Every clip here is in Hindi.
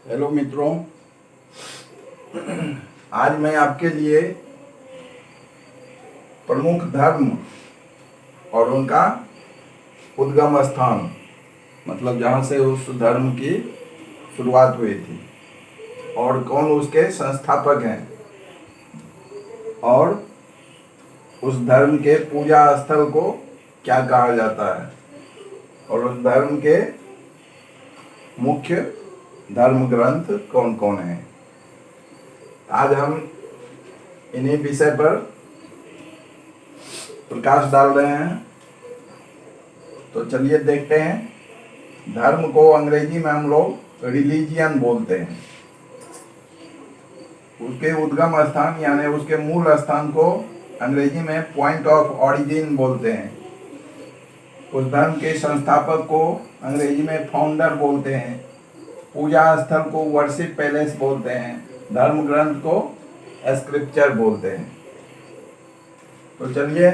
हेलो मित्रों, आज मैं आपके लिए प्रमुख धर्म और उनका उद्गम स्थान, मतलब जहाँ से उस धर्म की शुरुआत हुई थी और कौन उसके संस्थापक हैं और उस धर्म के पूजा स्थल को क्या कहा जाता है और उस धर्म के मुख्य धर्म ग्रंथ कौन कौन हैं। आज हम इन्हीं विषय पर प्रकाश डाल रहे हैं। तो चलिए देखते हैं। धर्म को अंग्रेजी में हम लोग रिलीजियन बोलते हैं। उसके उद्गम स्थान यानी उसके मूल स्थान को अंग्रेजी में पॉइंट ऑफ ऑरिजिन बोलते हैं। उस धर्म के संस्थापक को अंग्रेजी में फाउंडर बोलते हैं। पूजा स्थल को वर्शिप पैलेस बोलते हैं। धर्म ग्रंथ को स्क्रिप्चर बोलते हैं। तो चलिए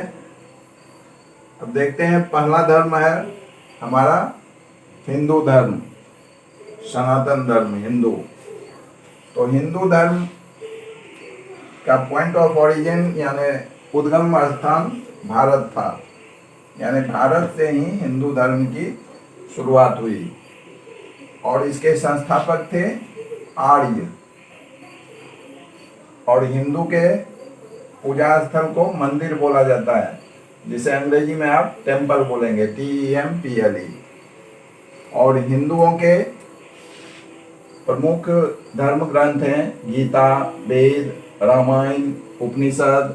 अब देखते हैं। पहला धर्म है हमारा हिंदू धर्म, सनातन धर्म, हिंदू। तो हिंदू धर्म का पॉइंट ऑफ ओरिजिन यानी उद्गम स्थान भारत था, यानी भारत से ही हिंदू धर्म की शुरुआत हुई और इसके संस्थापक थे आर्य। और हिंदू के पूजा स्थल को मंदिर बोला जाता है, जिसे अंग्रेजी में आप टेम्पल बोलेंगे, TEMPLE। और हिंदुओं के प्रमुख धर्म ग्रंथ हैं गीता, वेद, रामायण, उपनिषद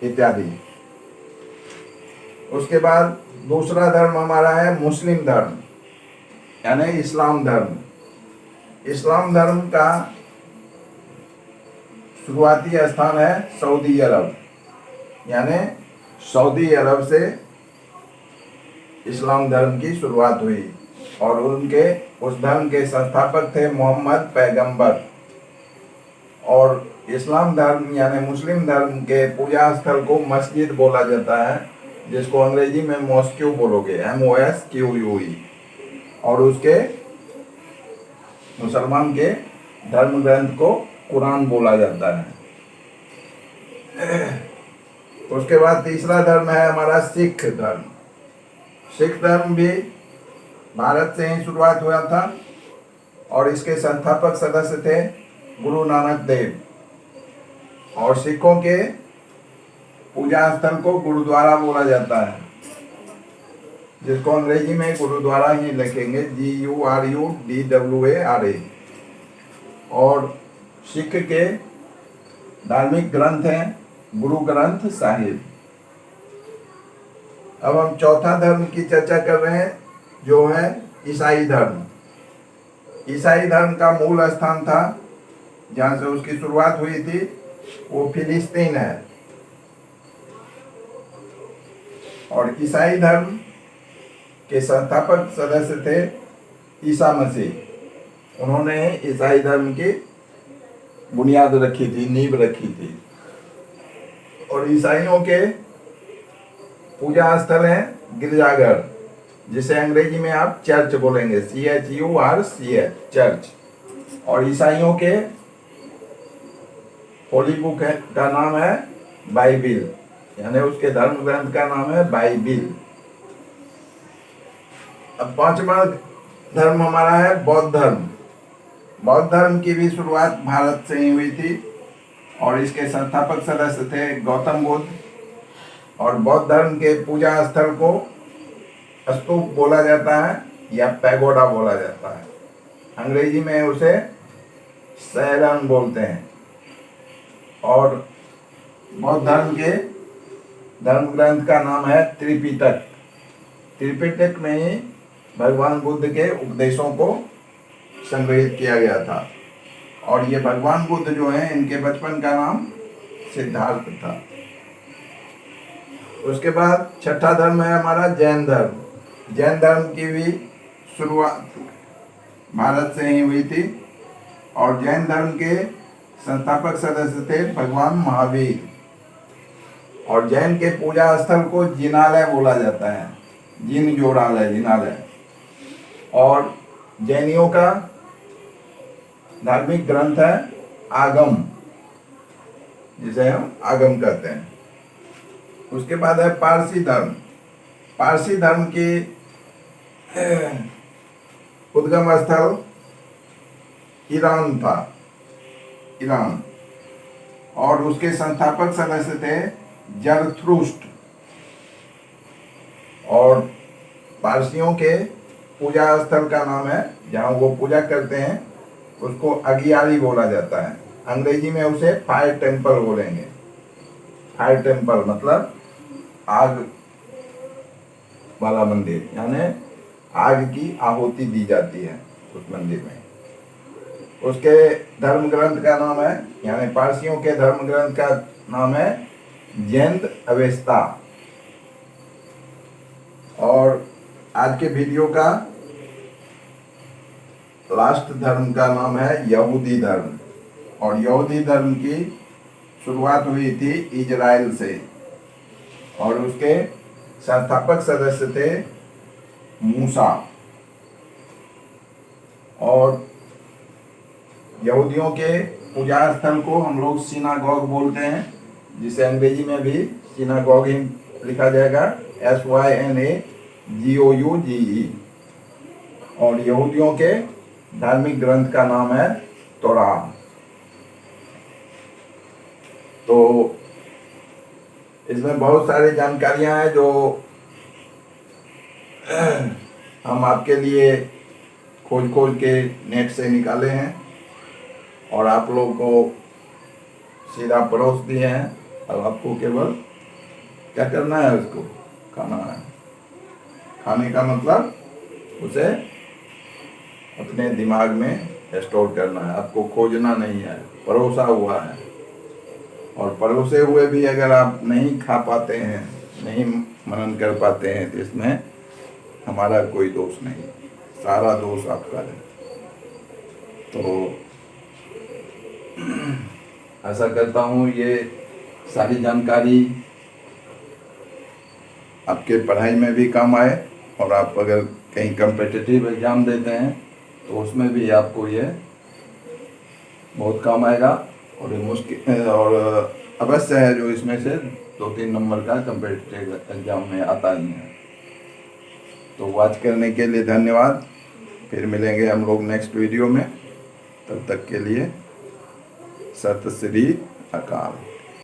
इत्यादि। उसके बाद दूसरा धर्म हमारा है मुस्लिम धर्म यानी इस्लाम धर्म। इस्लाम धर्म का शुरुआती स्थान है सऊदी अरब, यानी सऊदी अरब से इस्लाम धर्म की शुरुआत हुई और उनके उस धर्म के संस्थापक थे मोहम्मद पैगंबर। और इस्लाम धर्म यानी मुस्लिम धर्म के पूजा स्थल को मस्जिद बोला जाता है, जिसको अंग्रेजी में मॉस्क्यू बोलोगे, MOSQUE। और उसके मुसलमान के धर्म ग्रंथ को कुरान बोला जाता है। उसके बाद तीसरा धर्म है हमारा सिख धर्म। सिख धर्म भी भारत से ही शुरुआत हुआ था और इसके संस्थापक सदस्य थे गुरु नानक देव। और सिखों के पूजा स्थल को गुरुद्वारा बोला जाता है, जिसको अंग्रेजी में गुरुद्वारा ही लिखेंगे, GURUDWARA। और सिख के धार्मिक ग्रंथ हैं गुरु ग्रंथ साहिब। अब हम चौथा धर्म की चर्चा कर रहे हैं, जो है ईसाई धर्म। ईसाई धर्म का मूल स्थान था, जहाँ से उसकी शुरुआत हुई थी, वो फिलिस्तीन है। और ईसाई धर्म के संस्थापक सदस्य थे ईसा मसीह। उन्होंने ईसाई धर्म की बुनियाद रखी थी, नींव रखी थी। और ईसाइयों के पूजा स्थल है गिरजाघर, जिसे अंग्रेजी में आप चर्च बोलेंगे, CHURCH, चर्च। और ईसाइयों के होली बुक का नाम है बाइबिल, यानी उसके धर्म ग्रंथ का नाम है बाइबिल। अब पांचवा धर्म हमारा है बौद्ध धर्म। बौद्ध धर्म की भी शुरुआत भारत से ही हुई थी और इसके संस्थापक सदस्य थे गौतम बुद्ध। और बौद्ध धर्म के पूजा स्थल को स्तूप बोला जाता है या पैगोडा बोला जाता है। अंग्रेजी में उसे सैरन बोलते हैं। और बौद्ध धर्म के धर्म ग्रंथ का नाम है त्रिपिटक। त्रिपिटक में ही भगवान बुद्ध के उपदेशों को संग्रहित किया गया था। और ये भगवान बुद्ध जो हैं, इनके बचपन का नाम सिद्धार्थ था। उसके बाद छठा धर्म है हमारा जैन धर्म। जैन धर्म की भी शुरुआत भारत से ही हुई थी और जैन धर्म के संस्थापक सदस्य थे भगवान महावीर। और जैन के पूजा स्थल को जिनालय बोला जाता है, जिन जोड़ालय, जिनालय। और जैनियों का धार्मिक ग्रंथ है आगम, जिसे हम आगम कहते हैं। उसके बाद है पारसी धर्म। पारसी धर्म की उद्गम स्थल ईरान था, ईरान, और उसके संस्थापक सदस्य थे जरथ्रुस्ट। और पारसियों के पूजा स्थल का नाम है, जहाँ वो पूजा करते हैं, उसको अगियारी बोला जाता है। अंग्रेजी में उसे फायर टेम्पल बोलेंगे। फायर टेम्पल मतलब आग वाला मंदिर, यानी आग की आहुति दी जाती है उस मंदिर में। उसके धर्म ग्रंथ का नाम है, यानी पारसियों के धर्म ग्रंथ का नाम है जेंद अवेस्ता। और आज के वीडियो का लास्ट धर्म का नाम है यहूदी धर्म। और यहूदी धर्म की शुरुआत हुई थी इजराइल से, और उसके संस्थापक सदस्य थे मूसा। और यहूदियों के पूजा स्थल को हम लोग सिनागॉग बोलते हैं, जिसे अंग्रेजी में भी सिनागॉग ही लिखा जाएगा, SYNAGOUGE। और यहूदियों के धार्मिक ग्रंथ का नाम है तोरा। तो इसमें बहुत सारी जानकारियां हैं जो हम आपके लिए खोज के नेट से निकाले हैं और आप लोगों को सीधा परोस दिए हैं। अब आपको केवल क्या करना है, उसको खाना है। खाने का मतलब उसे अपने दिमाग में स्टोर करना है, आपको खोजना नहीं है, परोसा हुआ है। और परोसे हुए भी अगर आप नहीं खा पाते हैं, नहीं मनन कर पाते हैं, तो इसमें हमारा कोई दोष नहीं, सारा दोष आपका है। तो ऐसा करता हूँ ये सारी जानकारी आपके पढ़ाई में भी काम आए, और आप अगर कहीं कम्पिटिटिव एग्ज़ाम देते हैं तो उसमें भी आपको ये बहुत काम आएगा। और ये मुश्किल और अवश्य है, जो इसमें से 2-3 नंबर का कम्पिटिटिव एग्ज़ाम में आता ही है। तो वॉच करने के लिए धन्यवाद। फिर मिलेंगे हम लोग नेक्स्ट वीडियो में। तब तक के लिए सत श्री अकाल।